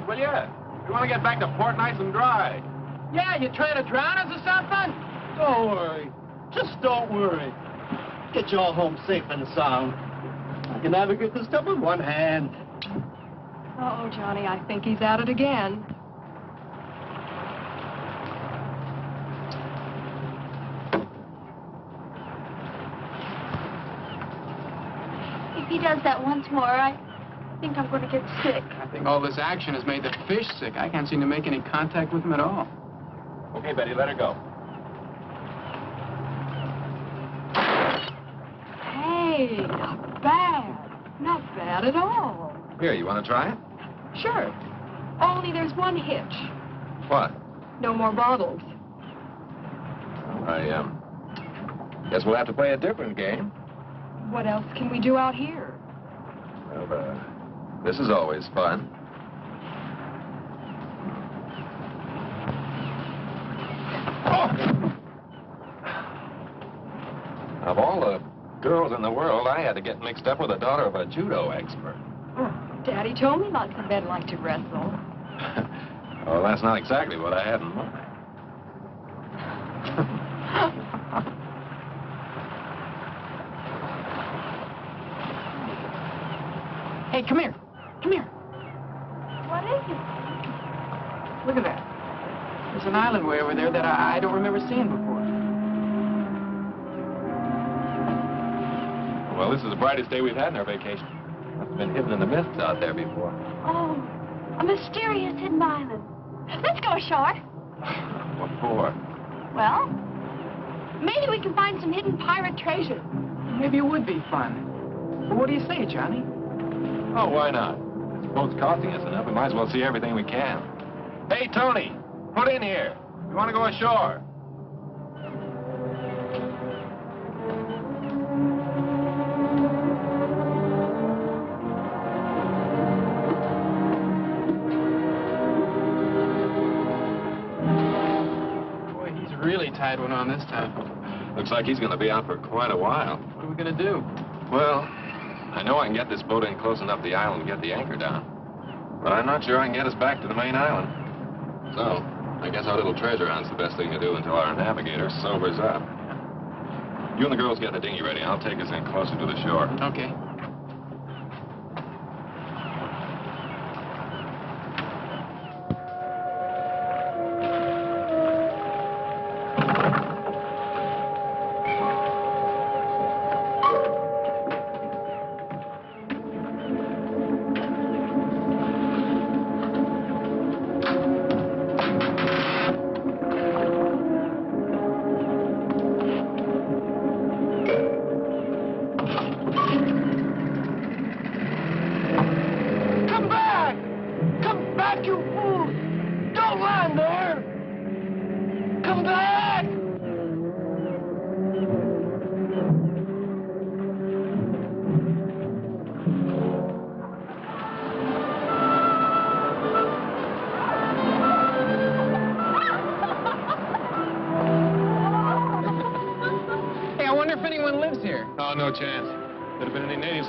it, will you? You want to get back to port nice and dry. Yeah, you trying to drown us or something? Don't worry. Just don't worry. Get you all home safe and sound. I can navigate this stuff with one hand. Uh-oh, Johnny, I think he's at it again. If he does that once more, I think I'm going to get sick. I think all this action has made the fish sick. I can't seem to make any contact with them at all. Okay, Betty, let her go. Hey, not bad. Not bad at all. Here, you want to try it? Sure. Only there's one hitch. What? No more bottles. I guess we'll have to play a different game. What else can we do out here? Well, this is always fun. Of all the girls in the world, I had to get mixed up with the daughter of a judo expert. Daddy told me lots of men like to wrestle. Well, that's not exactly what I had in mind. Hey, come here. Come here. What is it? Look at that. There's an island way over there that I don't remember seeing before. Well, this is the brightest day we've had in our vacation. Must have been hidden in the mists out there before. Oh, a mysterious hidden island. Let's go ashore. What for? Well, maybe we can find some hidden pirate treasure. Maybe it would be fun. But what do you say, Johnny? Oh, why not? This boat's costing us enough. We might as well see everything we can. Hey, Tony, put in here. We want to go ashore. Boy, he's really tied one on this time. Looks like he's going to be out for quite a while. What are we going to do? Well, I know I can get this boat in close enough to the island and get the anchor down. But I'm not sure I can get us back to the main island. So, I guess our little treasure hunt's the best thing to do until our navigator sobers up. You and the girls get the dinghy ready. I'll take us in closer to the shore. Okay.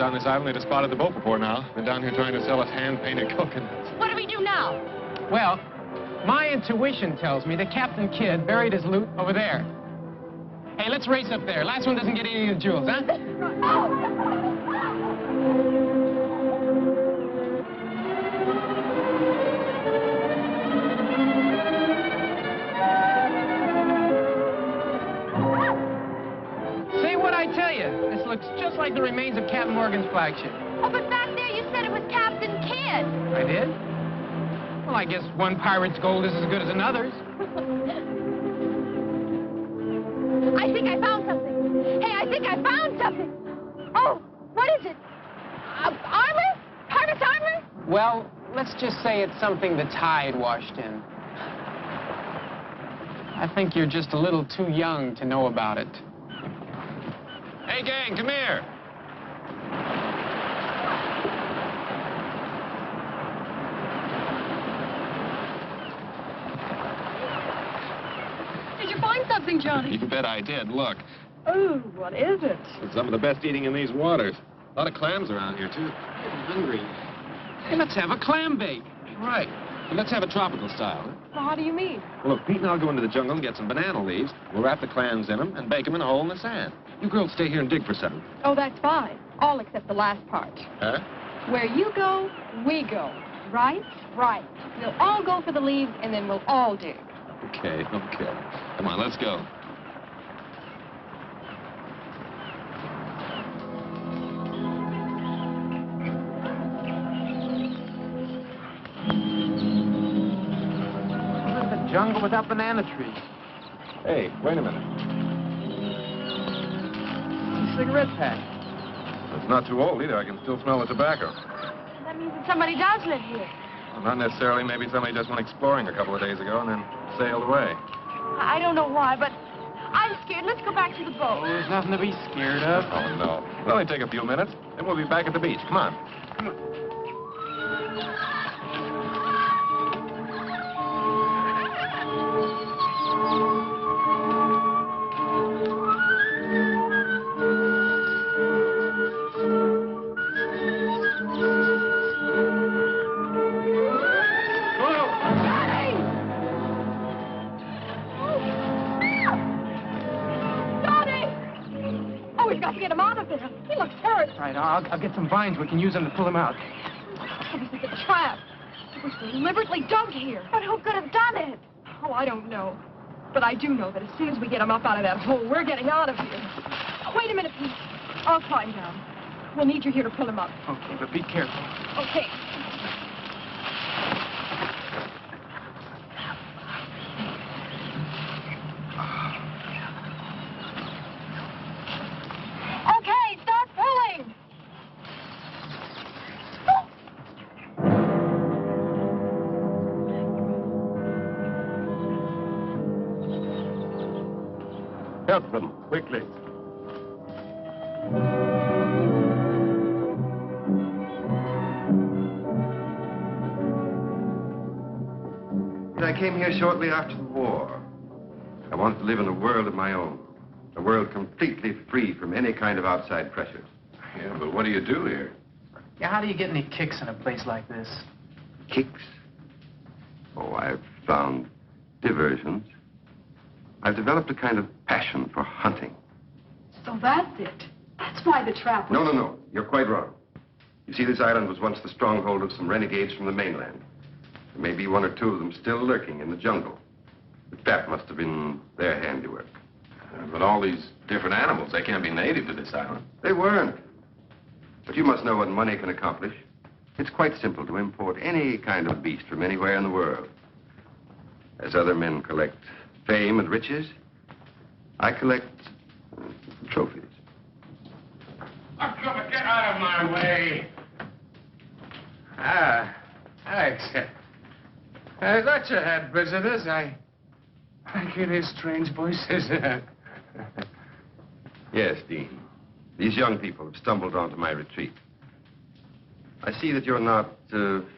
On this island, they'd have spotted the boat before now. Been down here trying to sell us hand-painted coconuts. What do we do now? Well, my intuition tells me that Captain Kidd buried his loot over there. Hey, let's race up there. Last one doesn't get any of the jewels, huh? See what I tell you? This looks just like the remains of Captain Morgan's flagship. Oh, but back there you said it was Captain Kidd. I did? Well, I guess one pirate's gold is as good as another's. I think I found something. Hey, I think I found something. Oh, what is it? Armor? Pirate's armor? Well, let's just say it's something the tide washed in. I think you're just a little too young to know about it. Hey, gang, come here. Did you find something, Johnny? You bet I did. Look. Oh, what is it? It's some of the best eating in these waters. A lot of clams around here, too. I'm hungry. Hey, let's have a clam bake. Right. Let's have a tropical style. Well, how do you mean? Well, if Pete and I'll go into the jungle and get some banana leaves, we'll wrap the clams in them and bake them in a hole in the sand. You girls stay here and dig for something. Oh, that's fine. All except the last part. Huh? Where you go, we go. Right? Right. We'll all go for the leaves, and then we'll all dig. Okay. Come on, let's go. Jungle without banana trees. Hey, wait a minute. A cigarette pack. It's not too old either. I can still smell the tobacco. That means that somebody does live here. Well, not necessarily. Maybe somebody just went exploring a couple of days ago and then sailed away. I don't know why, but I'm scared. Let's go back to the boat. Oh, there's nothing to be scared of. Oh, no. It'll only take a few minutes, and we'll be back at the beach. Come on. I'll get some vines. We can use them to pull him out. Oh, this is a trap. It was deliberately dug here. But who could have done it? Oh, I don't know. But I do know that as soon as we get him up out of that hole, we're getting out of here. Oh, wait a minute, Pete. I'll climb down. We'll need you here to pull him up. Okay, but be careful. Okay. Help them, quickly. I came here shortly after the war. I wanted to live in a world of my own. A world completely free from any kind of outside pressures. Yeah, but what do you do here? Yeah, how do you get any kicks in a place like this? Kicks? Oh, I've found diversions. I've developed a kind of passion for hunting. So that's it. That's why the trap was... No. You're quite wrong. You see, this island was once the stronghold of some renegades from the mainland. There may be one or two of them still lurking in the jungle. But that must have been their handiwork. But all these different animals, they can't be native to this island. They weren't. But you must know what money can accomplish. It's quite simple to import any kind of beast from anywhere in the world. As other men collect fame and riches, I collect trophies. Oh, come on, get out of my way. I thought you had visitors. I can hear strange voices. Yes, Dean. These young people have stumbled onto my retreat. I see that you're not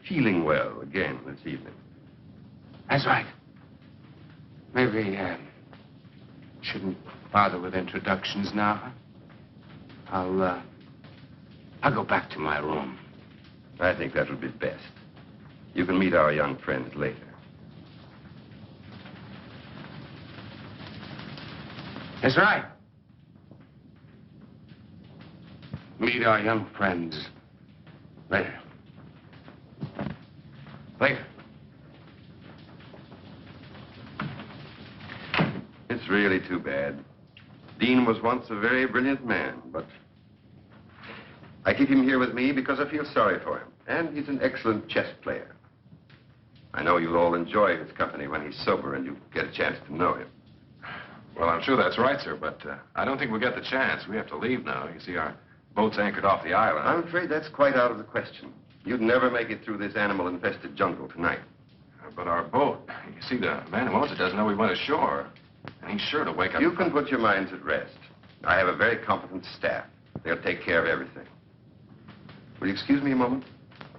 feeling well again this evening. That's right. Maybe shouldn't bother with introductions now. I'll go back to my room. I think that would be best. You can meet our young friends later. That's right. Meet our young friends later. Later. It's really too bad. Dean was once a very brilliant man, but I keep him here with me because I feel sorry for him. And he's an excellent chess player. I know you'll all enjoy his company when he's sober and you get a chance to know him. Well, I'm sure that's right, sir, but I don't think we'll get the chance. We have to leave now. You see, our boat's anchored off the island. I'm afraid that's quite out of the question. You'd never make it through this animal-infested jungle tonight. But our boat, you see, the man who owns it doesn't know we went ashore. And he's sure to wake up... You can put your minds at rest. I have a very competent staff. They'll take care of everything. Will you excuse me a moment?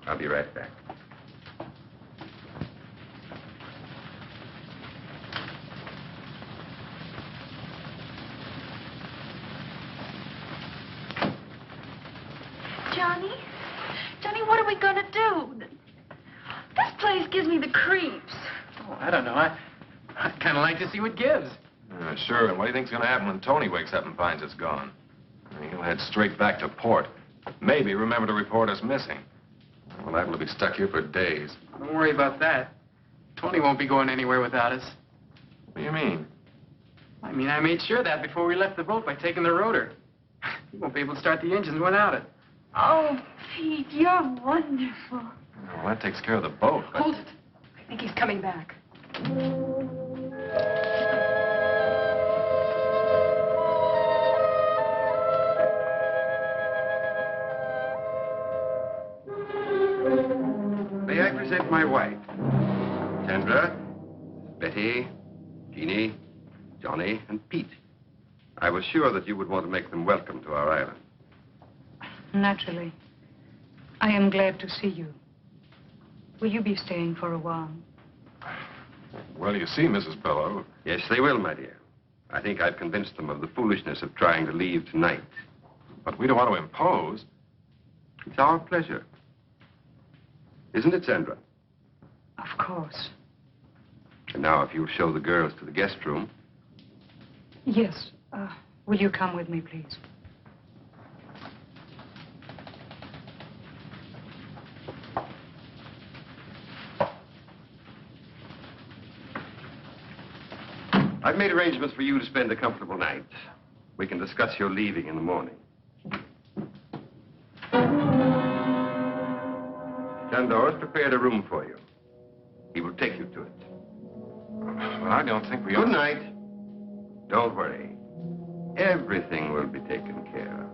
I'll be right back. Johnny, what are we going to do? This place gives me me the creeps. Oh, I don't know. I'd kind of like to see what gives. Sure, and what do you think's going to happen when Tony wakes up and finds it's gone? He'll head straight back to port. Maybe remember to report us missing. We're liable to be stuck here for days. Don't worry about that. Tony won't be going anywhere without us. What do you mean? I mean, I made sure of that before we left the boat by taking the rotor. He won't be able to start the engines without it. Oh, Pete, you're wonderful. Well, that takes care of the boat. But... Hold it. I think he's coming back. May I present my wife? Sandra, Betty, Jeannie, Johnny, and Pete. I was sure that you would want to make them welcome to our island. Naturally. I am glad to see you. Will you be staying for a while? Well, you see, Mrs. Balleau. Yes, they will, my dear. I think I've convinced them of the foolishness of trying to leave tonight. But we don't want to impose. It's our pleasure. Isn't it, Sandra? Of course. And now, if you'll show the girls to the guest room. Yes. Will you come with me, please? I've made arrangements for you to spend a comfortable night. We can discuss your leaving in the morning. Jondor has prepared a room for you. He will take you to it. Well, I don't think we... Good night. Don't worry. Everything will be taken care of.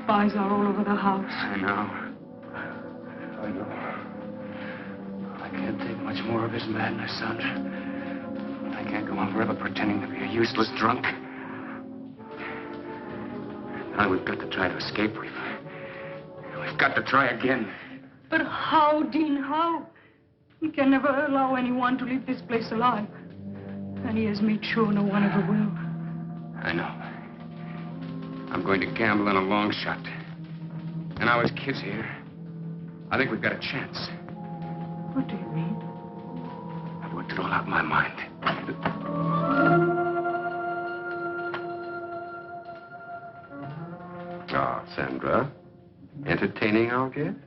Spies are all over the house. I know. I can't take much more of his madness, Sandra. I can't go on forever pretending to be a useless drunk. Now we've got to try to escape. We've got to try again. But how, Dean, how? He can never allow anyone to leave this place alive. And he has made sure no one ever will. I know. I'm going to gamble on a long shot. And now his kid's here. I think we've got a chance. What do you mean? I've worked it all out in my mind. Ah, Sandra. Entertaining our guest?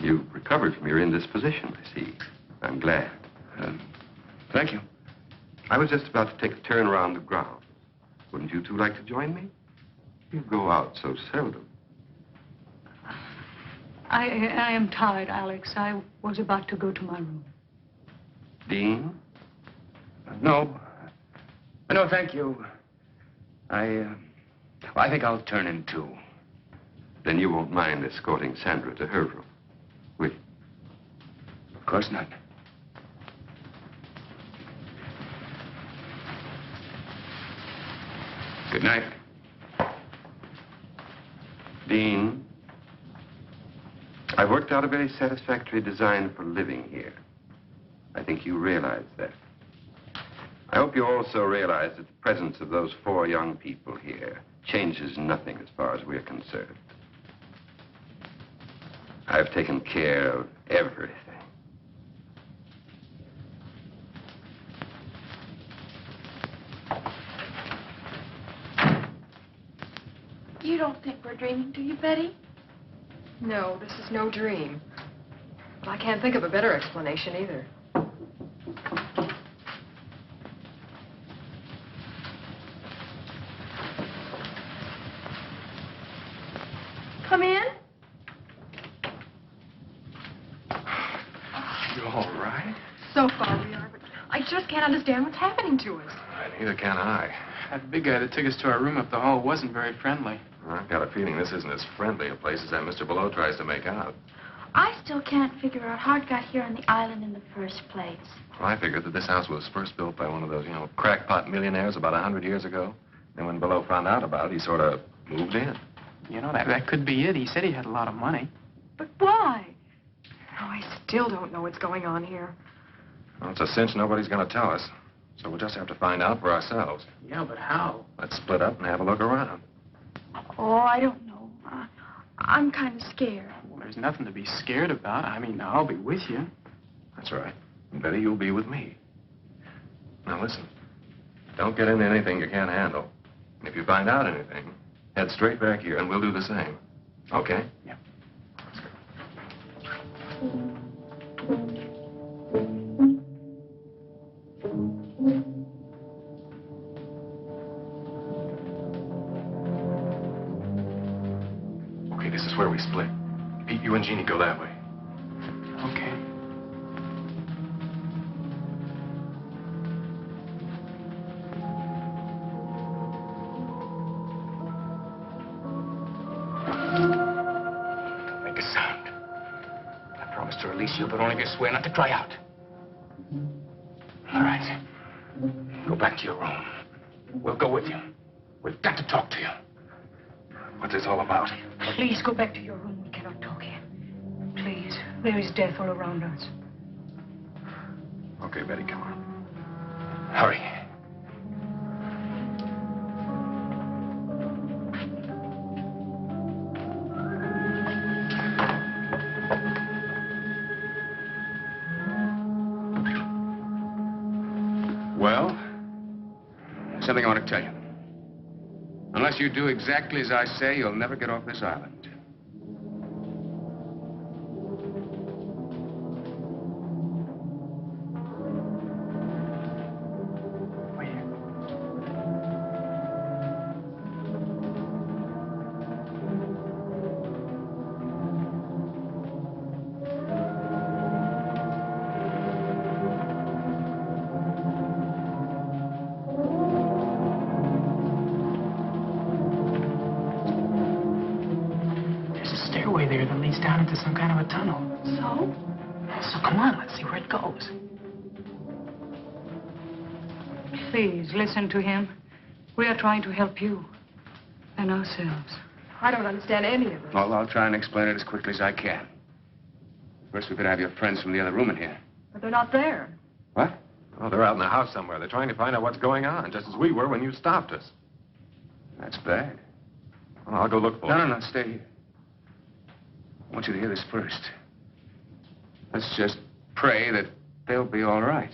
You've recovered from your indisposition, I see. I'm glad. Thank you. I was just about to take a turn around the grounds. Wouldn't you two like to join me? You go out so seldom. I am tired, Alex. I was about to go to my room. Dean? No. No, thank you. I think I'll turn in too. Then you won't mind escorting Sandra to her room, will you? Of course not. Good night. Dean, I've worked out a very satisfactory design for living here. I think you realize that. I hope you also realize that the presence of those 4 young people here changes nothing as far as we're concerned. I've taken care of everything. You don't think we're dreaming, do you, Betty? No, this is no dream. But I can't think of a better explanation either. Come in. You all right? So far we are, but I just can't understand what's happening to us. Neither can I. That big guy that took us to our room up the hall wasn't very friendly. I've got a feeling this isn't as friendly a place as that Mr. Balleau tries to make out. I still can't figure out how it got here on the island in the first place. Well, I figured that this house was first built by one of those, crackpot millionaires about 100 years ago. Then when Balleau found out about it, he sort of moved in. You know, that could be it. He said he had a lot of money. But why? Oh, I still don't know what's going on here. Well, it's a cinch nobody's going to tell us. So we'll just have to find out for ourselves. Yeah, but how? Let's split up and have a look around. Oh, I don't know. I'm kind of scared. Well, there's nothing to be scared about. I mean, I'll be with you. That's right. And Betty, you'll be with me. Now, listen. Don't get into anything you can't handle. And if you find out anything, head straight back here, and we'll do the same. Okay? Yeah. Let's go. Okay, this is where we split. Pete, you and Jeannie go that way. Okay. Don't make a sound. I promise to release you, but only if you swear not to cry out. All right. Go back to your room. We'll go with you. We've got to talk to you. What's this all about? Please go back to your room. We cannot talk here. Please. There is death all around us. Okay, Betty, come on. Hurry. Well, there's something I want to tell you. Unless you do exactly as I say, you'll never get off this island. Down into some kind of a tunnel. So? So come on, let's see where it goes. Please, listen to him. We are trying to help you and ourselves. I don't understand any of this. Well, I'll try and explain it as quickly as I can. First, we could have your friends from the other room in here. But they're not there. What? Oh, they're out in the house somewhere. They're trying to find out what's going on, just as we were when you stopped us. That's bad. Well, I'll go look for them. No, stay here. I want you to hear this first. Let's just pray that they'll be all right.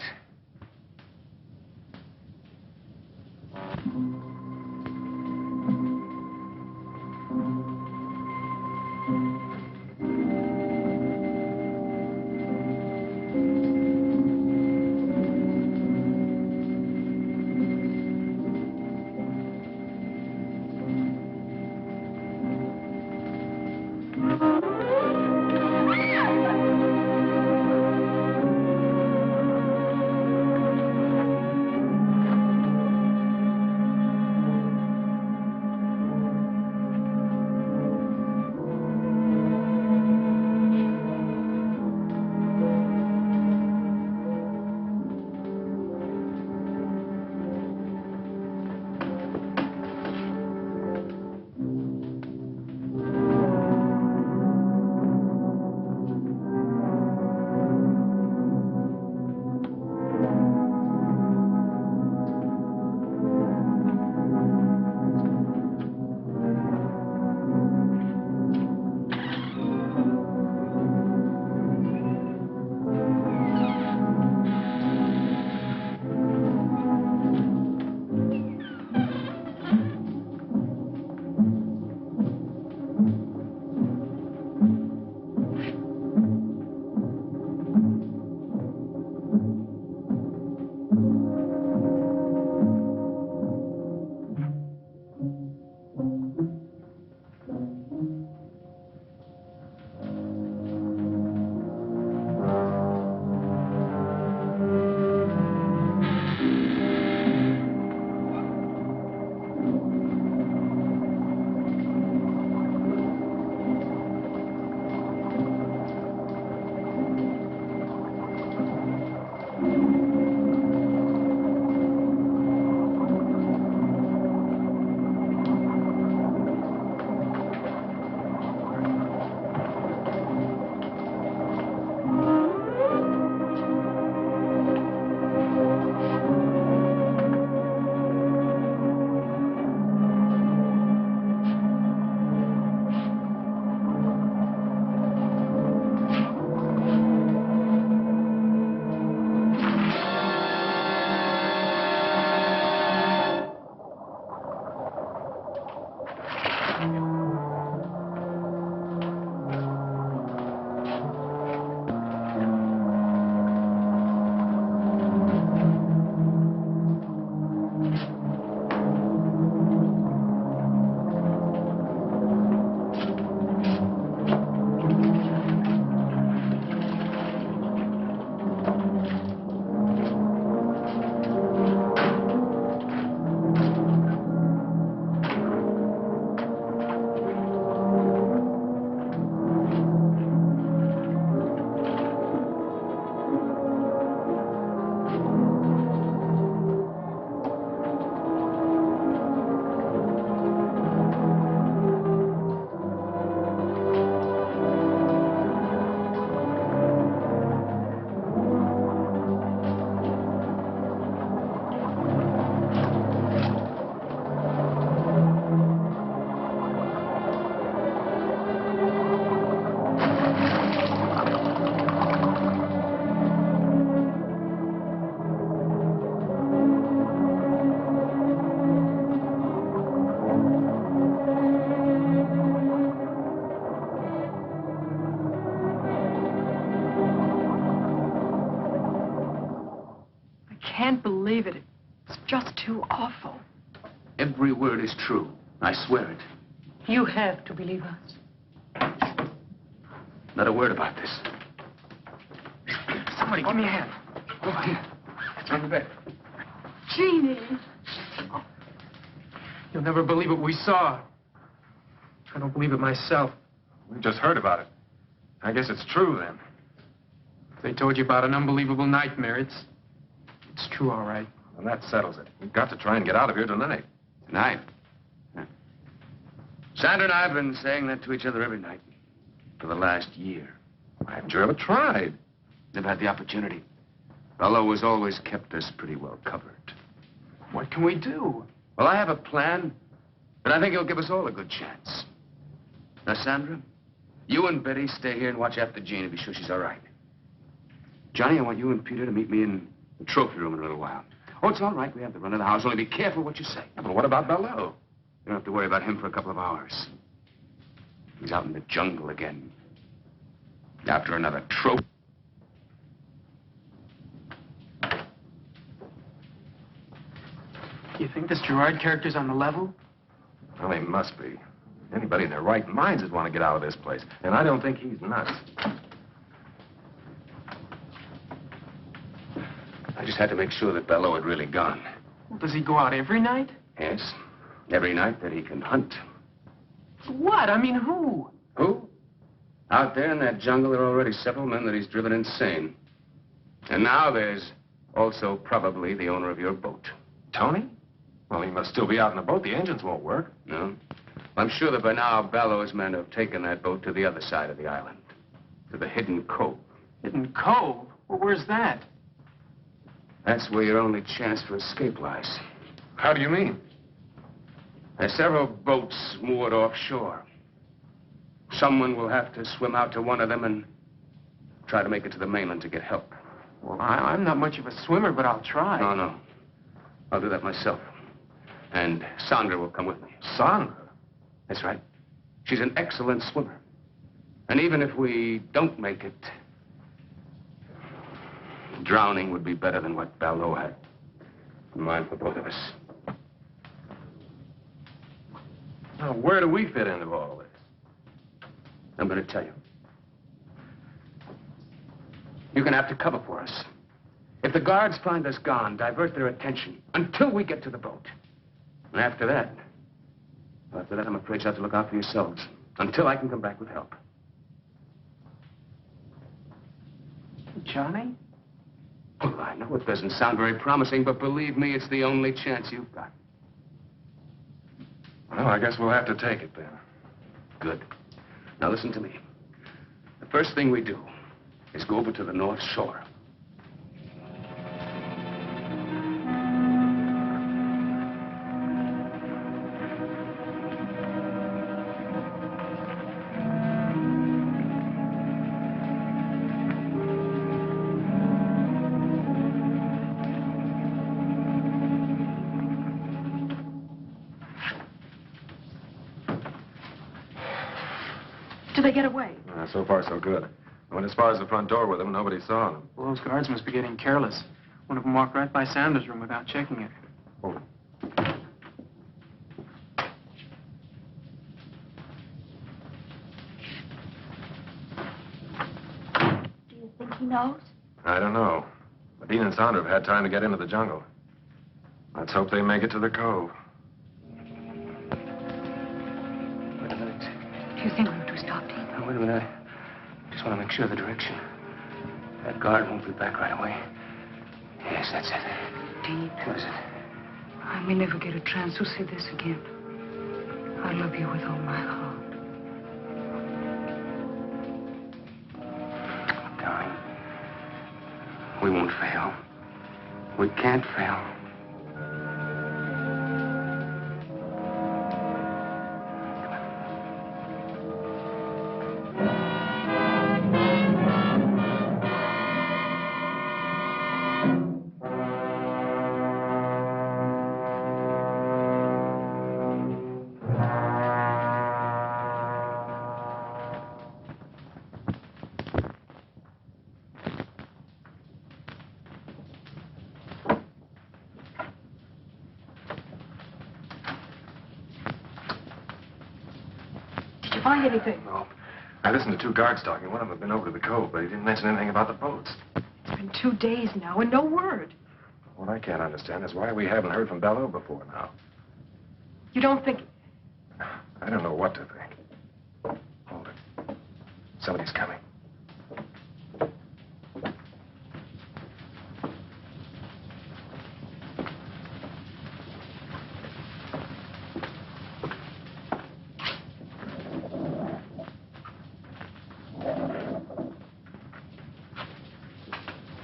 can't believe it. It's just too awful. Every word is true. I swear it. You have to believe us. Not a word about this. Somebody, give me a hand. Go ahead. It's on the bed. Jeannie. You'll never believe what we saw. I don't believe it myself. We just heard about it. I guess it's true, then. If they told you about an unbelievable nightmare, it's true, all right. Well, that settles it. We've got to try and get out of here tonight. Tonight? Yeah. Sandra and I have been saying that to each other every night for the last year. Why haven't you ever tried? Never had the opportunity. Balleau has always kept us pretty well covered. What can we do? Well, I have a plan, but I think it'll give us all a good chance. Now, Sandra, you and Betty stay here and watch after Jeanne and be sure she's all right. Johnny, I want you and Peter to meet me in the trophy room in a little while. Oh, it's all right. We have the run of the house. Only be careful what you say. Yeah, but what about Balleau? You don't have to worry about him for a couple of hours. He's out in the jungle again. After another trophy. You think this Gerard character's on the level? Well, he must be. Anybody in their right minds would want to get out of this place. And I don't think he's nuts. I just had to make sure that Balleau had really gone. Well, does he go out every night? Yes. Every night that he can hunt. What? I mean, who? Who? Out there in that jungle, there are already several men that he's driven insane. And now there's also probably the owner of your boat. Tony? Well, he must still be out in the boat. The engines won't work. No? I'm sure that by now Balleau's men have taken that boat to the other side of the island. To the hidden cove. Hidden cove? Well, where's that? That's where your only chance for escape lies. How do you mean? There's several boats moored offshore. Someone will have to swim out to one of them and try to make it to the mainland to get help. Well, I'm not much of a swimmer, but I'll try. No. I'll do that myself. And Sandra will come with me. Sandra? That's right. She's an excellent swimmer. And even if we don't make it, drowning would be better than what Balleau had in mind for both of us. Now, where do we fit into all this? I'm going to tell you. You're going to have to cover for us. If the guards find us gone, divert their attention until we get to the boat. And after that, I'm afraid you'll have to look out for yourselves until I can come back with help. Johnny? Well, I know it doesn't sound very promising, but believe me, it's the only chance you've got. Well, I guess we'll have to take it then. Good. Now listen to me. The first thing we do is go over to the North Shore. Did they get away? So far, so good. I went as far as the front door with them. Nobody saw them. Well, those guards must be getting careless. One of them walked right by Sandra's room without checking it. Oh. Do you think he knows? I don't know. But Dean and Sandra have had time to get into the jungle. Let's hope they make it to the cove. Wait a minute. Do you think we ought to stop, Dean? Now, wait a minute. I just want to make sure of the direction. That guard won't be back right away. Yes, that's it. Dean, What is it? I may never get a chance to say this again. I love you with all my heart. Darling, we won't fail. We can't fail. you find anything? No. I listened to two guards talking. One of them had been over to the cove, but he didn't mention anything about the boats. It's been 2 days now and no word. What I can't understand is why we haven't heard from Balleau before now. You don't think... I don't know what to think. Hold it. Somebody's coming.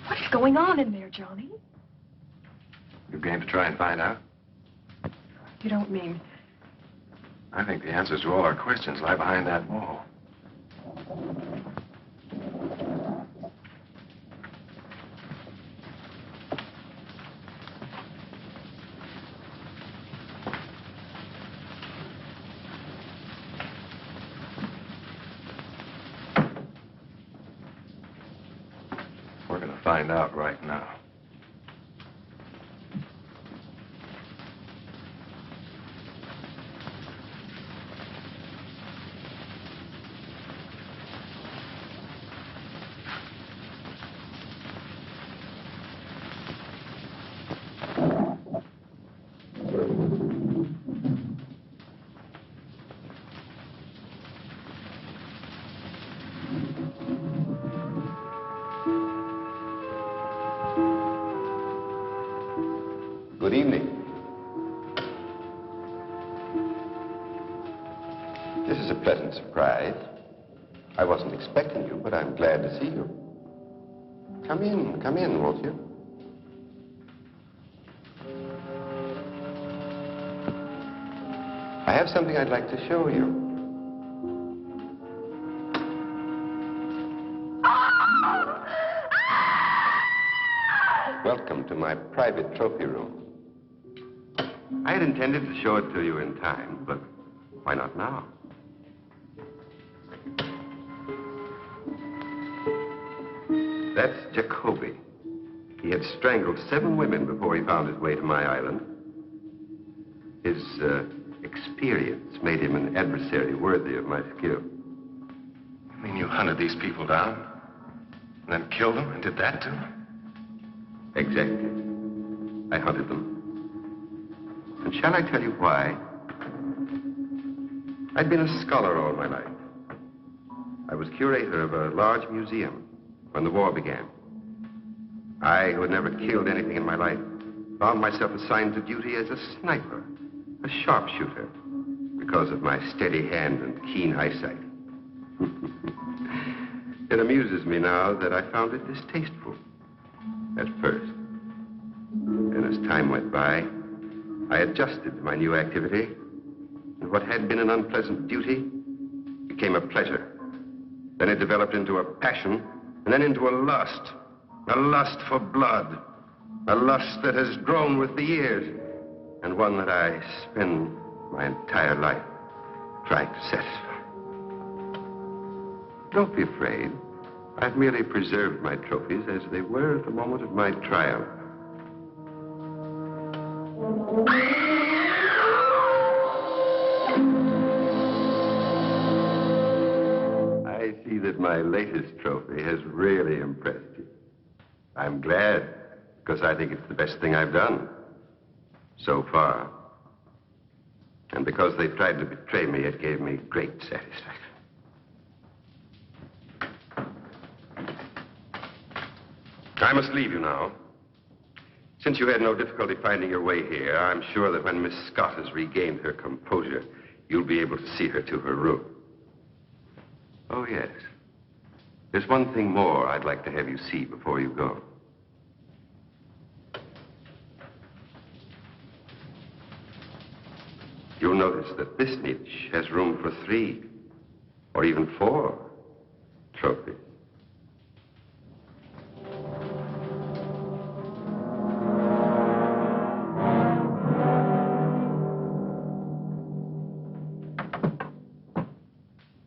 What's going on in there, Johnny? You game to try and find out? You don't mean... I think the answers to all our questions lie behind that wall. We're going to find out right now. Good evening. This is a pleasant surprise. I wasn't expecting you, but I'm glad to see you. Come in, won't you? I have something I'd like to show you. Welcome to my private trophy room. I had intended to show it to you in time, but why not now? That's Jacoby. He had strangled 7 women before he found his way to my island. His experience made him an adversary worthy of my skill. You mean you hunted these people down, and then killed them and did that to them? Exactly. I hunted them. And shall I tell you why? I'd been a scholar all my life. I was curator of a large museum when the war began. I, who had never killed anything in my life, found myself assigned to duty as a sniper, a sharpshooter, because of my steady hand and keen eyesight. It amuses me now that I found it distasteful at first. And as time went by, I adjusted to my new activity, and what had been an unpleasant duty became a pleasure. Then it developed into a passion, and then into a lust for blood, a lust that has grown with the years, and one that I spend my entire life trying to satisfy. Don't be afraid. I've merely preserved my trophies as they were at the moment of my trial. I see that my latest trophy has really impressed you. I'm glad, because I think it's the best thing I've done so far. And because they tried to betray me, it gave me great satisfaction. I must leave you now. Since you had no difficulty finding your way here, I'm sure that when Miss Scott has regained her composure, you'll be able to see her to her room. Oh, yes. There's one thing more I'd like to have you see before you go. You'll notice that this niche has room for 3 or even 4 trophies.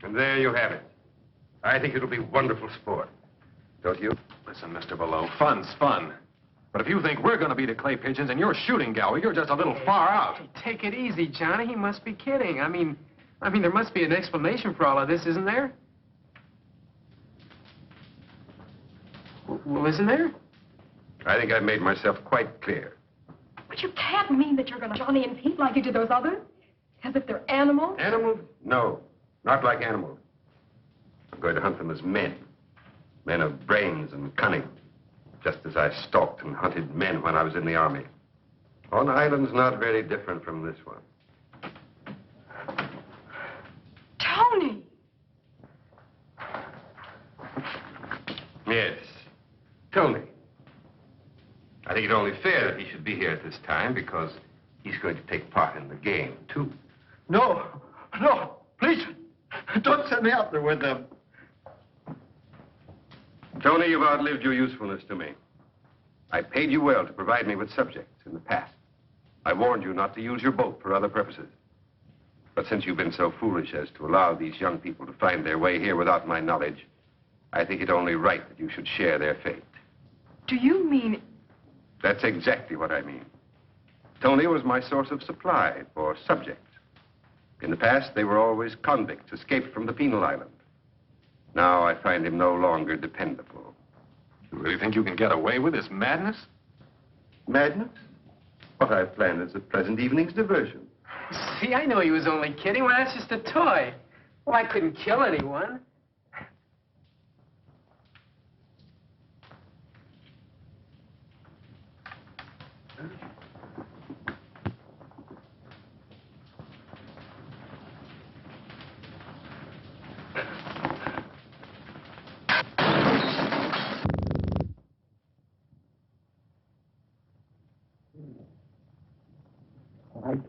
And there you have it. I think it'll be wonderful sport. Don't you? Listen, Mr. Balleau, fun's fun. But if you think we're going to be the clay pigeons and you're shooting gallery, you're just a little far out. Hey, take it easy, Johnny. He must be kidding. I mean, I mean, there must be an explanation for all of this, isn't there? Well, isn't there? I think I've made myself quite clear. But you can't mean that you're going to Johnny and Pete like you did those others? As if they're animals? Animals? No, not like animals. I'm going to hunt them as men. Men of brains and cunning. Just as I stalked and hunted men when I was in the army. On islands not very different from this one. Tony! Yes, Tony. I think it only fair that he should be here at this time because he's going to take part in the game, too. No, no, please, don't send me out there with them. Tony, you've outlived your usefulness to me. I paid you well to provide me with subjects in the past. I warned you not to use your boat for other purposes. But since you've been so foolish as to allow these young people to find their way here without my knowledge, I think it only right that you should share their fate. Do you mean... That's exactly what I mean. Tony was my source of supply for subjects. In the past, they were always convicts escaped from the penal island. Now I find him no longer dependable. You really think you can get away with this madness? Madness? What I've planned is the present evening's diversion. See, I know he was only kidding. Well, that's just a toy. Well, I couldn't kill anyone.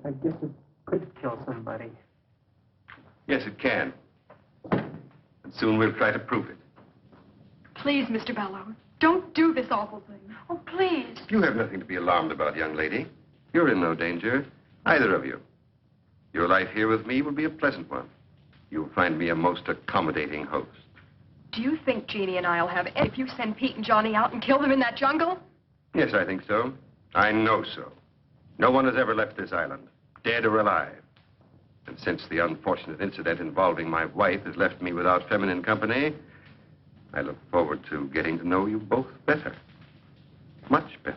I guess it could kill somebody. Yes, it can. And soon we'll try to prove it. Please, Mr. Balleau, don't do this awful thing. Oh, please. You have nothing to be alarmed about, young lady. You're in no danger, either of you. Your life here with me will be a pleasant one. You'll find me a most accommodating host. Do you think Jeannie and I'll have... If you send Pete and Johnny out and kill them in that jungle? Yes, I think so. I know so. No one has ever left this island, dead or alive. And since the unfortunate incident involving my wife has left me without feminine company, I look forward to getting to know you both better. Much better.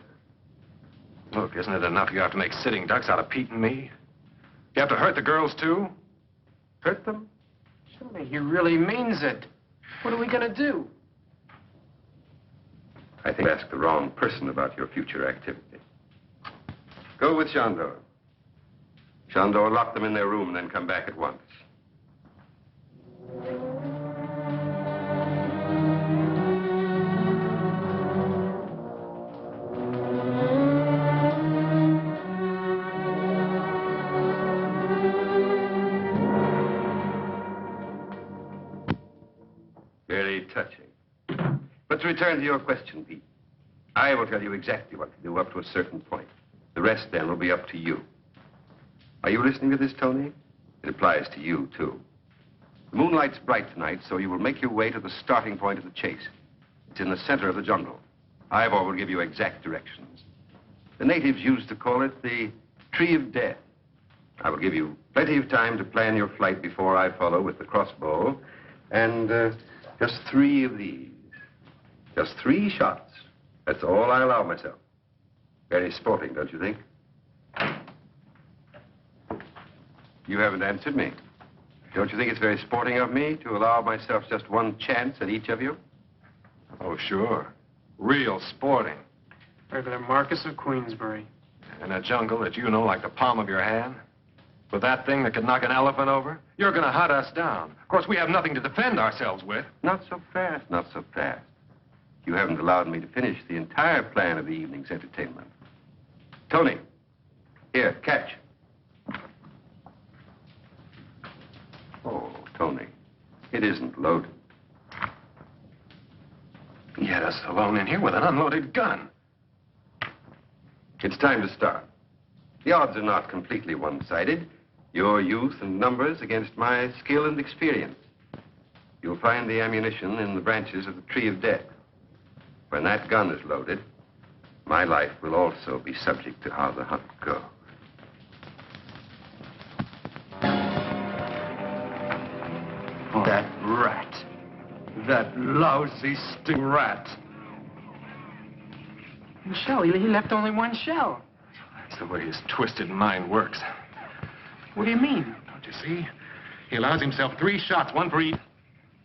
Look, isn't it enough you have to make sitting ducks out of Pete and me? You have to hurt the girls, too? Hurt them? Surely he really means it. What are we going to do? I think you asked the wrong person about your future activity. Go with Jondor. Jondor, lock them in their room and then come back at once. Very touching. But to return to your question, Pete, I will tell you exactly what to do up to a certain point. The rest, then, will be up to you. Are you listening to this, Tony? It applies to you, too. The moonlight's bright tonight, so you will make your way to the starting point of the chase. It's in the center of the jungle. Ivor will give you exact directions. The natives used to call it the Tree of Death. I will give you plenty of time to plan your flight before I follow with the crossbow. And just 3 of these. Just 3 shots. That's all I allow myself. Very sporting, don't you think? You haven't answered me. Don't you think it's very sporting of me to allow myself just 1 chance at each of you? Oh, sure. Real sporting. Regular Marquis of Queensbury. In a jungle that you know like the palm of your hand? With that thing that could knock an elephant over? You're going to hunt us down. Of course, we have nothing to defend ourselves with. Not so fast, not so fast. You haven't allowed me to finish the entire plan of the evening's entertainment. Tony, here, catch. Oh, Tony, it isn't loaded. He had us alone in here with an unloaded gun. It's time to start. The odds are not completely one-sided. Your youth and numbers against my skill and experience. You'll find the ammunition in the branches of the Tree of Death. When that gun is loaded, my life will also be subject to how the hunt goes. That lousy sting rat. Shell, he left only one shell. That's the way his twisted mind works. What do you mean? Don't you see? He allows himself 3 shots, 1 for each.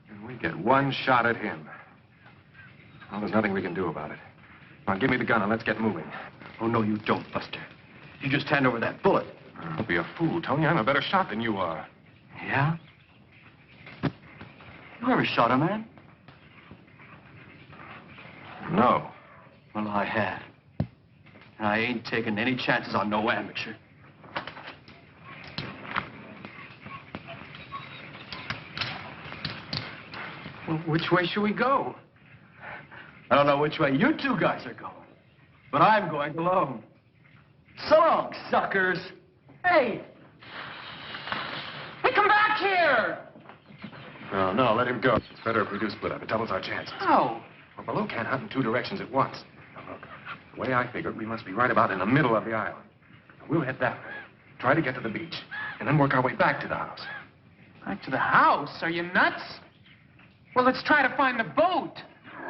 And we get 1 shot at him. Well, there's nothing we can do about it. Now, give me the gun and let's get moving. Oh, no, you don't, Buster. You just hand over that bullet. Don't be a fool, Tony. I'm a better shot than you are. Yeah? You ever shot a man? No. Well, I have. And I ain't taking any chances on no amateur. Well, which way should we go? I don't know which way you 2 guys are going, but I'm going alone. So long, suckers. Hey! Hey, come back here! No, let him go. It's better if we do split up. It doubles our chances. How? Well, Balleau can't hunt in 2 directions at once. Now, look, the way I figure it, we must be right about in the middle of the island. We'll head that way, try to get to the beach, and then work our way back to the house. Back to the house? Are you nuts? Well, let's try to find the boat.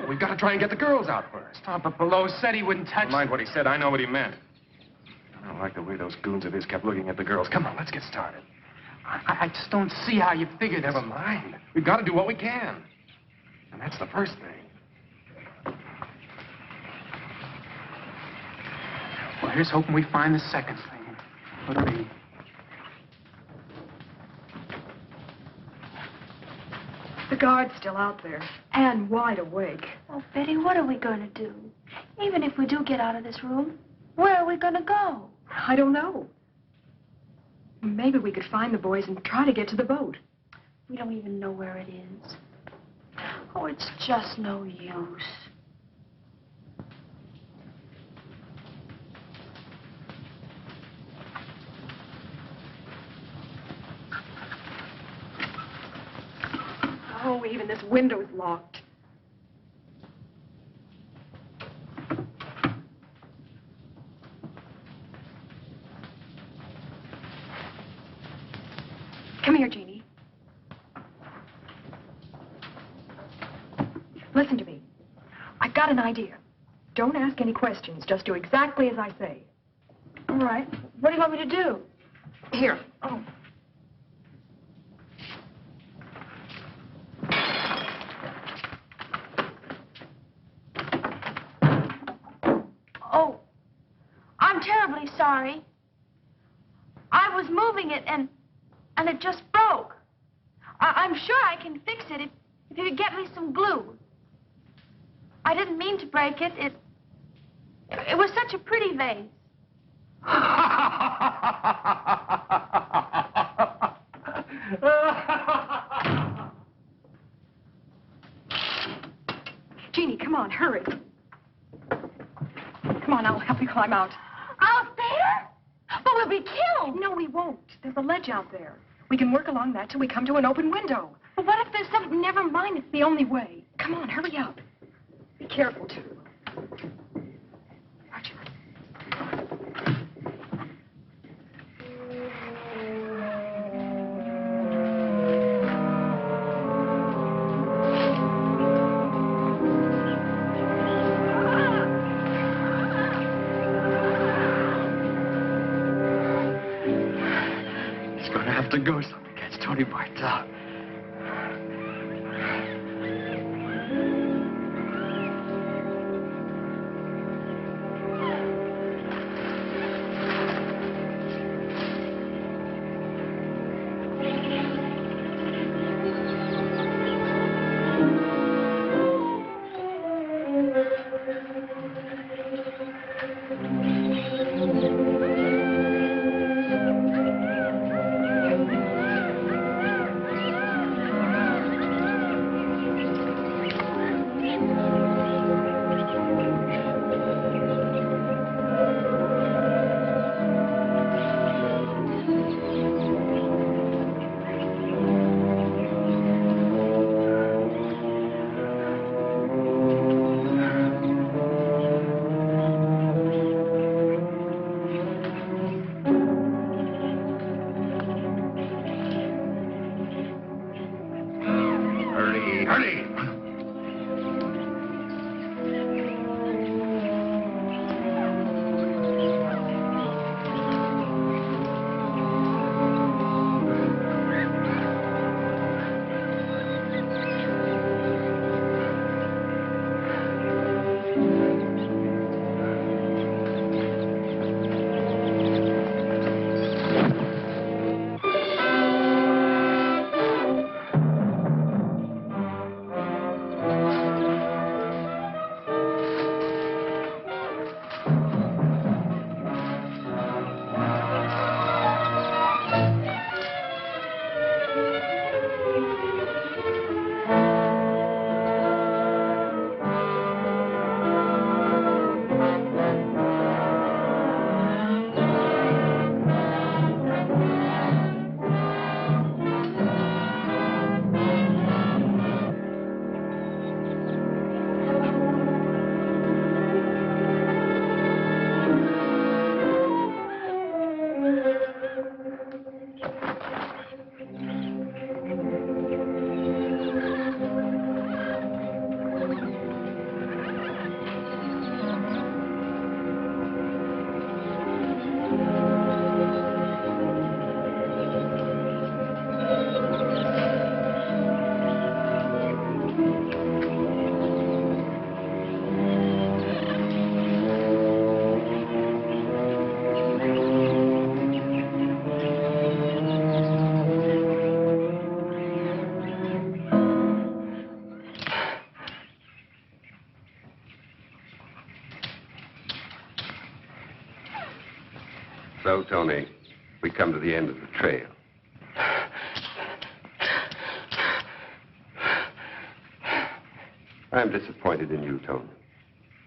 We've got to try and get the girls out first. Oh, but Balleau said he wouldn't touch... Never mind what he said. I know what he meant. I don't like the way those goons of his kept looking at the girls. Come on, let's get started. I just don't see how you figured this. Never mind. We've got to do what we can. And that's the first thing. Well, here's hoping we find the second thing. What'll be? The guard's still out there, and wide awake. Oh, Betty, what are we going to do? Even if we do get out of this room, where are we going to go? I don't know. Maybe we could find the boys and try to get to the boat. We don't even know where it is. Oh, it's just no use. Oh, even this window's locked. Come here, Jeannie. Listen to me. I've got an idea. Don't ask any questions. Just do exactly as I say. All right. What do you want me to do? Here. Oh. Oh, I'm terribly sorry. I was moving it and it just broke. I'm sure I can fix it if you could get me some glue. I didn't mean to break it. It was such a pretty vase. Jeannie, come on, hurry. Come on, I'll help you climb out. Out there? But we'll be killed. No, we won't. There's a ledge out there. We can work along that till we come to an open window. But what if there's something... Never mind, it's the only way. Come on, hurry up. Be careful, too. Roger. It's going to have to go so we catch Tony Bartel. So, Tony, we come to the end of the trail. I'm disappointed in you, Tony.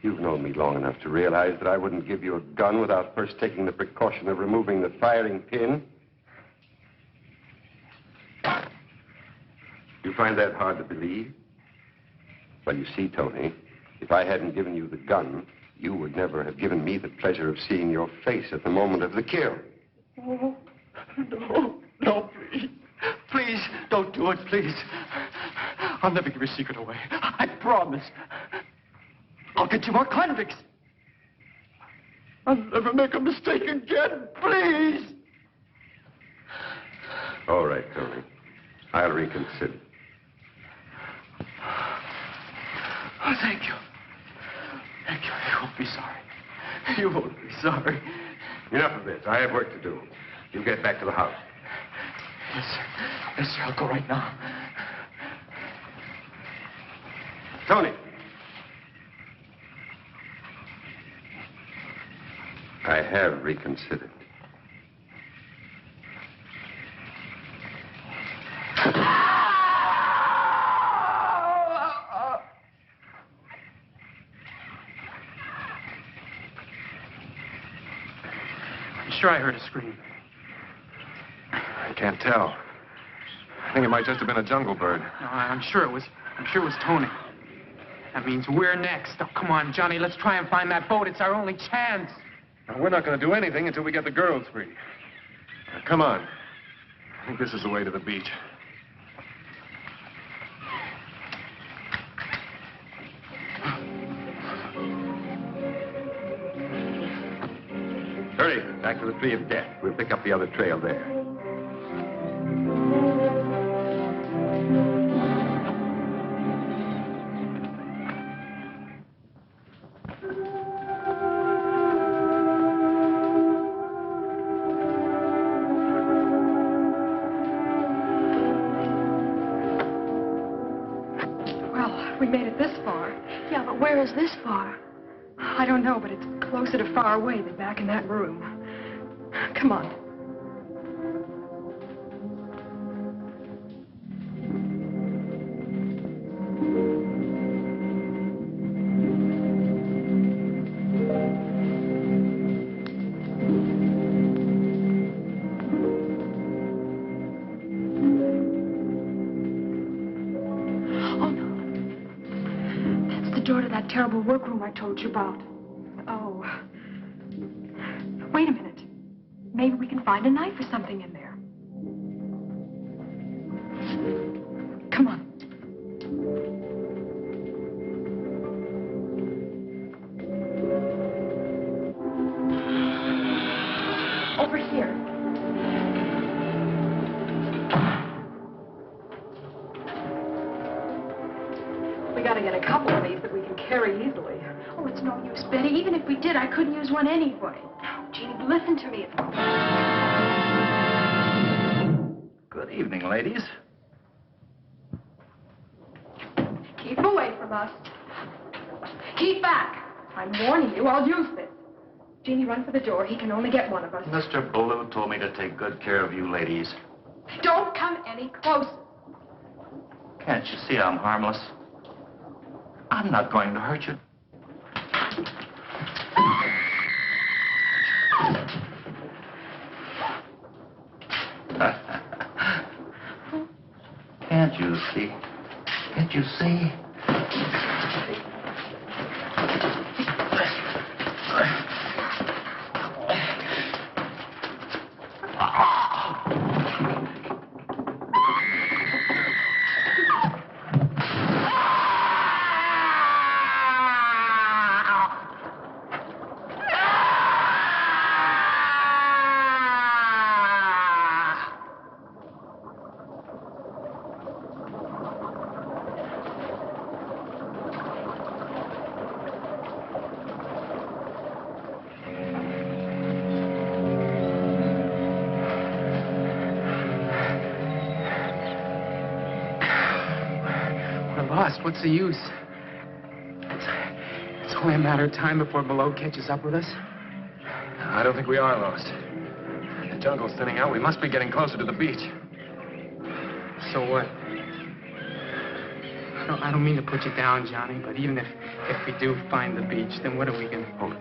You've known me long enough to realize that I wouldn't give you a gun without first taking the precaution of removing the firing pin. You find that hard to believe? Well, you see, Tony, if I hadn't given you the gun, you would never have given me the pleasure of seeing your face at the moment of the kill. Oh, no, please. Please, don't do it, please. I'll never give your secret away. I promise. I'll get you more convicts. I'll never make a mistake again, please. All right, Tony. I'll reconsider. Oh, thank you. Thank you. You won't be sorry. You won't be sorry. Enough of this. I have work to do. You get back to the house. Yes, sir. Yes, sir. I'll go right now. Tony. I have reconsidered. I'm sure I heard a scream. I can't tell. I think it might just have been a jungle bird. No, I'm sure it was Tony. That means we're next. Oh, come on, Johnny, let's try and find that boat. It's our only chance. Now, we're not going to do anything until we get the girls free. Now, come on. I think this is the way to the beach. Hurry, back to the tree of death. We'll pick up the other trail there. We made it this far. Yeah, but where is this far? I don't know, but it's closer to far away than back in that room. Come on. Terrible workroom I told you about. Oh. Wait a minute. Maybe we can find a knife or something in there. Come on. Over here. We gotta get a couple of these that we can carry easily. Oh, it's no use, Betty. Even if we did, I couldn't use one anyway. Oh, Jeannie, listen to me. Good evening, ladies. Keep away from us. Keep back. I'm warning you, I'll use this. Jeannie, run for the door. He can only get one of us. Mr. Balleau told me to take good care of you ladies. Don't come any closer. Can't you see I'm harmless? I'm not going to hurt you. Can't you see? Can't you see? What's the use? It's only a matter of time before Balleau catches up with us. I don't think we are lost. jungle's thinning out. We must be getting closer to the beach. So what? I don't mean to put you down, Johnny, but even if we do find the beach, then what are we going to... Hold it.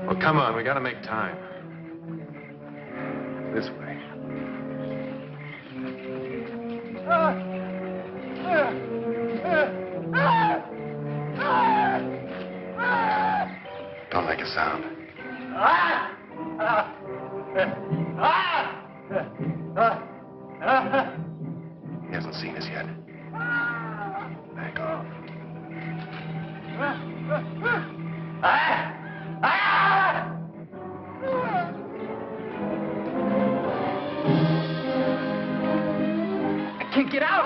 Well, come on. We got to make time. This way. Don't make a sound. He hasn't seen us yet. Back off. I can't get out!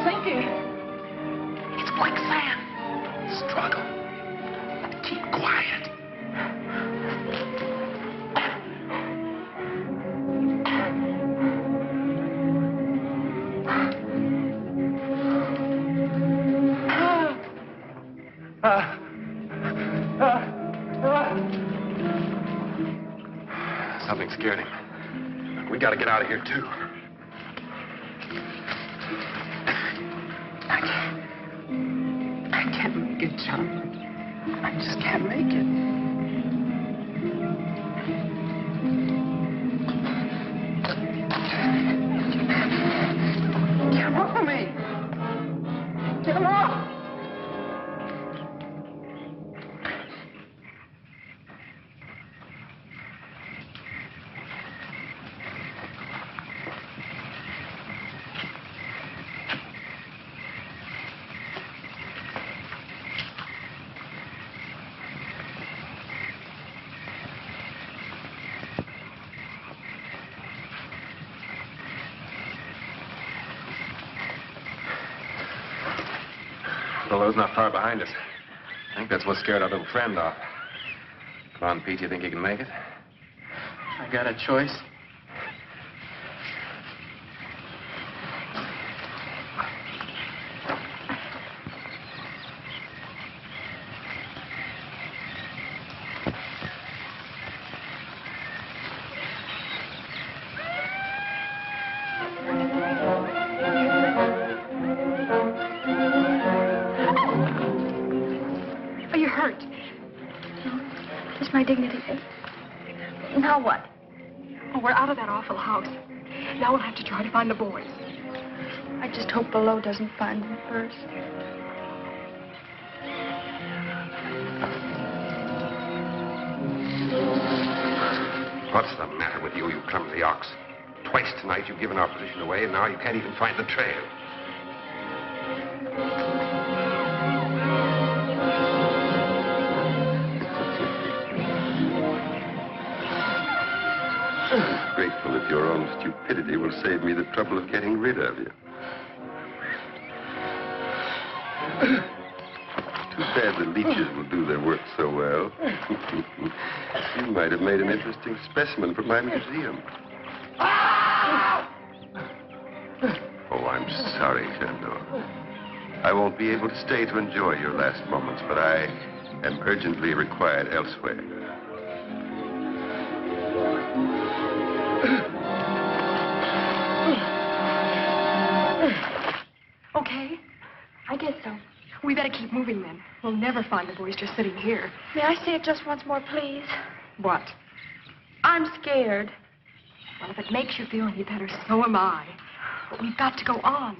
Sinking! It's quicksand. Struggle. Keep quiet. Something scared him. We got to get out of here, too. I can't make it, John. I just can't make it. Get him off of me! Get him off! Balleau's not far behind us. I think that's what scared our little friend off. Come on, Pete, you think you can make it? I got a choice. Dignity. Now what? Oh, we're out of that awful house. Now we'll have to try to find the boys. I just hope Balleau doesn't find them first. What's the matter with you, you clumsy ox? Twice tonight you've given our position away, and now you can't even find the trail. Grateful if your own stupidity will save me the trouble of getting rid of you. Too bad the leeches will do their work so well. You might have made an interesting specimen for my museum. Oh, I'm sorry, Jondor. I won't be able to stay to enjoy your last moments, but I am urgently required elsewhere. Okay, I guess so. We better keep moving then. We'll never find the boys just sitting here. May I see it just once more, please? What? I'm scared. Well, if it makes you feel any better, so am I. But we've got to go on.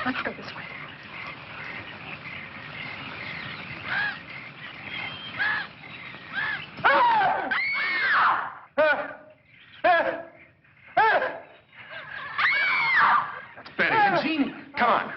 Let's go this way. That's better. Eugene, come on.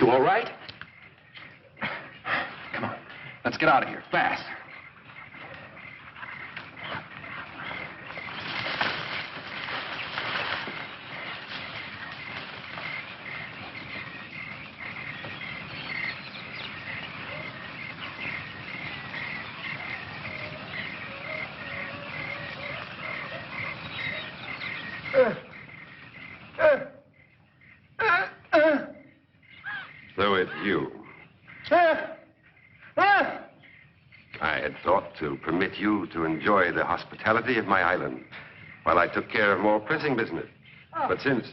You all right? Come on. Let's get out of here, fast. So it's you. I had thought to permit you to enjoy the hospitality of my island while I took care of more pressing business. But since...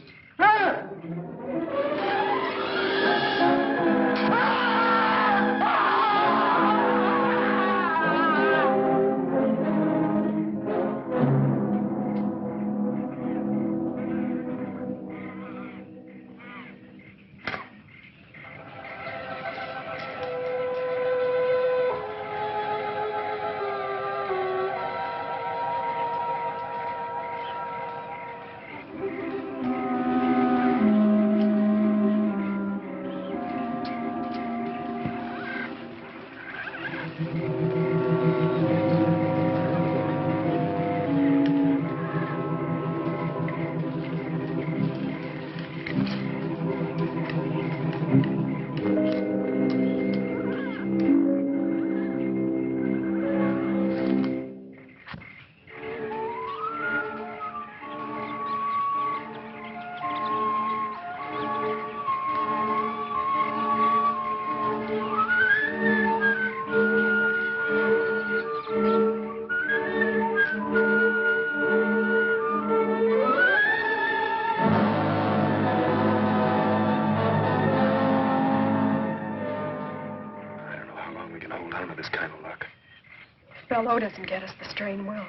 Balleau doesn't get us, the strain will.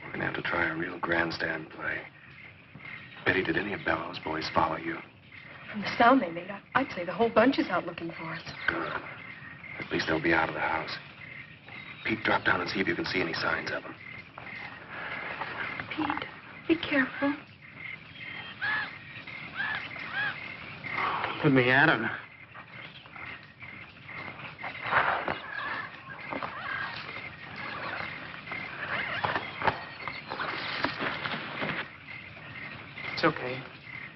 We're going to have to try a real grandstand play. Betty, did any of Balleau's boys follow you? From the sound they made, I'd say the whole bunch is out looking for us. Good. At least they'll be out of the house. Pete, drop down and see if you can see any signs of them. Pete, be careful. Put me at him. It's okay.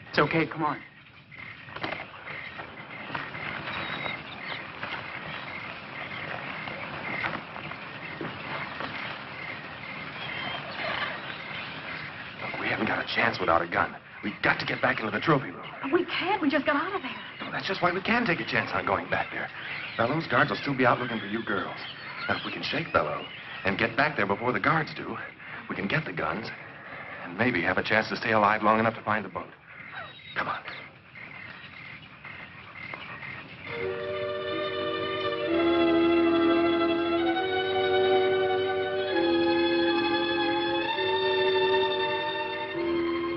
It's okay, come on. Look, we haven't got a chance without a gun. We've got to get back into the trophy room. We can't. We just got out of there. No, that's just why we can take a chance on going back there. Balleau's guards will still be out looking for you girls. Now, if we can shake Balleau and get back there before the guards do, we can get the guns and maybe have a chance to stay alive long enough to find the boat. Come on.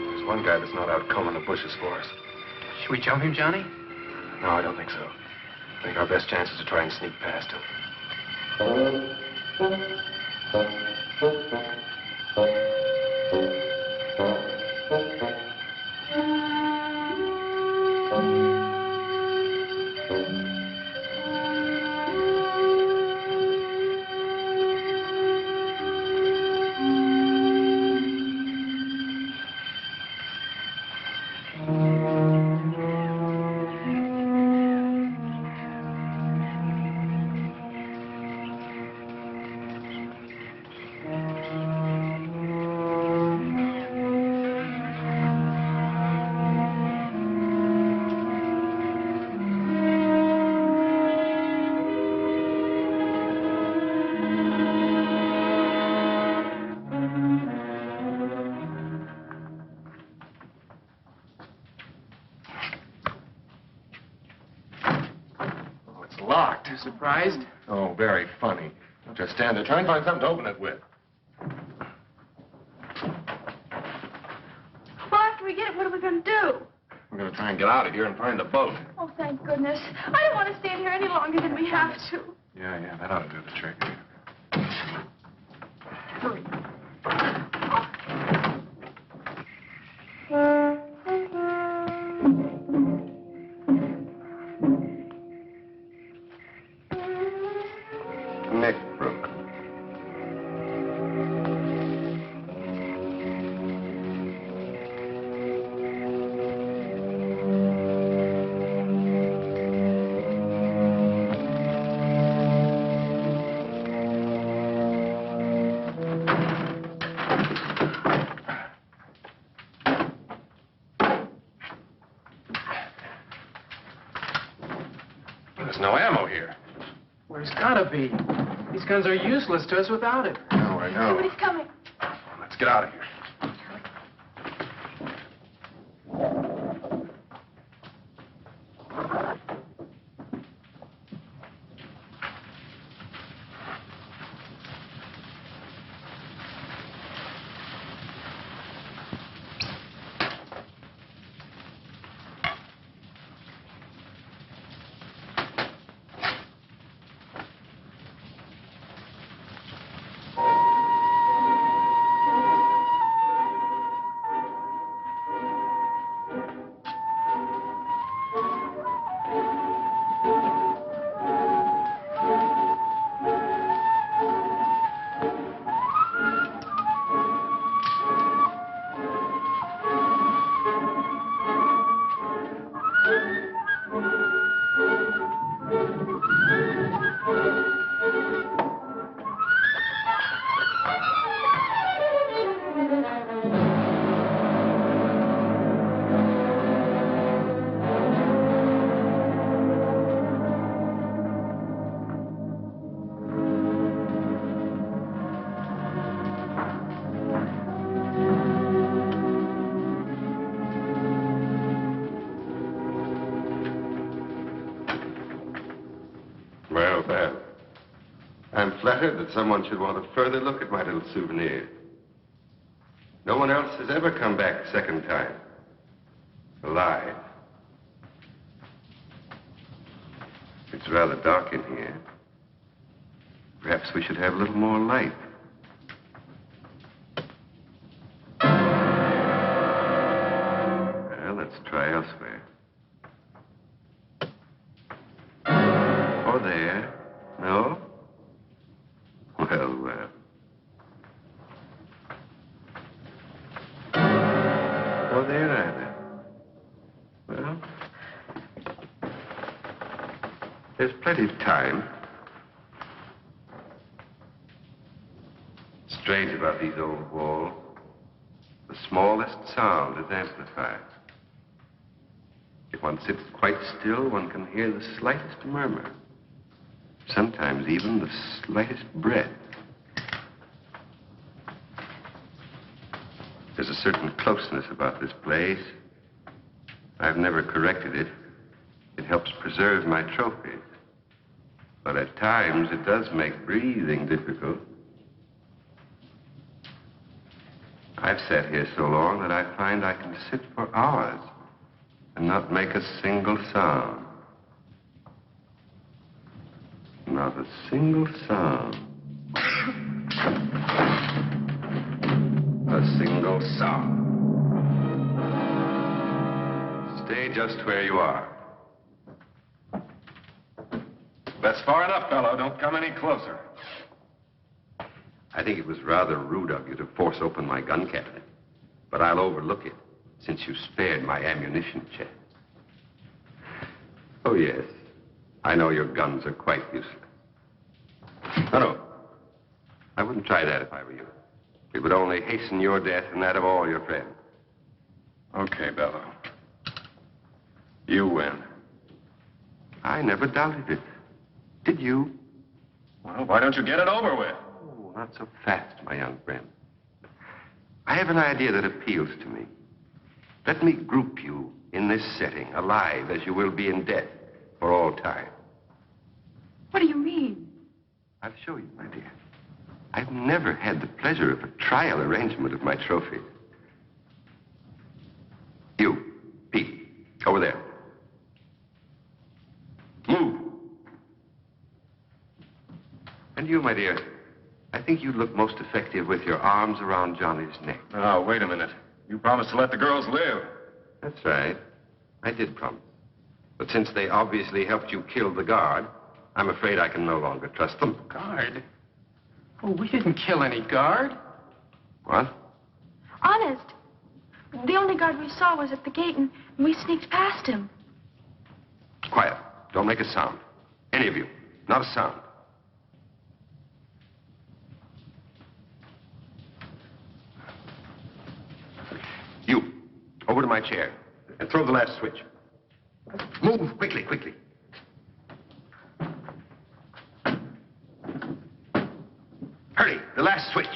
There's one guy that's not out combing the bushes for us. Should we jump him, Johnny? No, I don't think so. I think our best chance is to try and sneak past him. Surprised? Oh, very funny. Don't just stand there. Try and find something to open it with. Well, after we get it, what are we going to do? We're going to try and get out of here and find the boat. Oh, thank goodness. I don't want to stand here any longer than we have to. Yeah, that ought to do the trick. Hurry. There's no ammo here. There's gotta be. These guns are useless to us without it. No, I know. Somebody's coming. Let's get out of here. I'm flattered that someone should want a further look at my little souvenir. No one else has ever come back a second time. Alive. It's rather dark in here. Perhaps we should have a little more light. Well, let's try elsewhere. Or there. No? Well, well. Oh, there either. Well, there's plenty of time. Strange about these old walls. The smallest sound is amplified. If one sits quite still, one can hear the slightest murmur. Sometimes even the slightest breath. There's a certain closeness about this place. I've never corrected it. It helps preserve my trophies. But at times, it does make breathing difficult. I've sat here so long that I find I can sit for hours and not make a single sound. Not a single sound. A single sound. Stay just where you are. That's far enough, fellow. Don't come any closer. I think it was rather rude of you to force open my gun cabinet. But I'll overlook it, since you spared my ammunition chest. Oh, yes. I know your guns are quite useless. Oh, no. I wouldn't try that if I were you. It would only hasten your death and that of all your friends. Okay, Balleau. You win. I never doubted it. Did you? Well, why don't you get it over with? Oh, not so fast, my young friend. I have an idea that appeals to me. Let me group you in this setting, alive as you will be in death for all time. What do you mean? I'll show you, my dear. I've never had the pleasure of a trial arrangement of my trophies. You, Pete, over there. Move. And you, my dear, I think you'd look most effective with your arms around Johnny's neck. Oh, wait a minute. You promised to let the girls live. That's right. I did promise. But since they obviously helped you kill the guard, I'm afraid I can no longer trust them. Guard? Oh, we didn't kill any guard. What? Honest. The only guard we saw was at the gate, and we sneaked past him. Quiet. Don't make a sound. Any of you. Not a sound. You. Over to my chair. And throw the last switch. Move quickly, quickly. The last switch.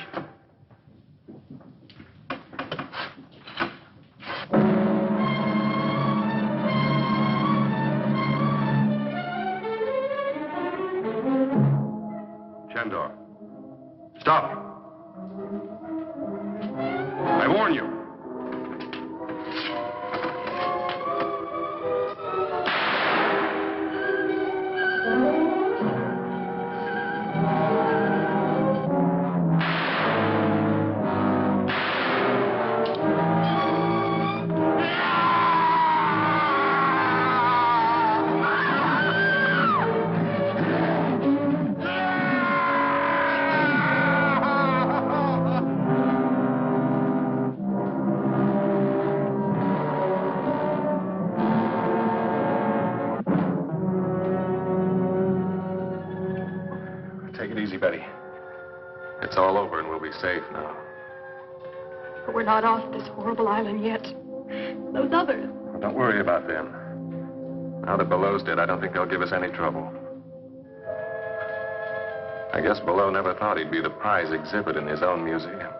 Jondor. Stop. I warn you. Betty. It's all over and we'll be safe now. But we're not off this horrible island yet. Those others. Well, don't worry about them. Now that Balleau's dead, I don't think they'll give us any trouble. I guess Balleau never thought he'd be the prize exhibit in his own museum.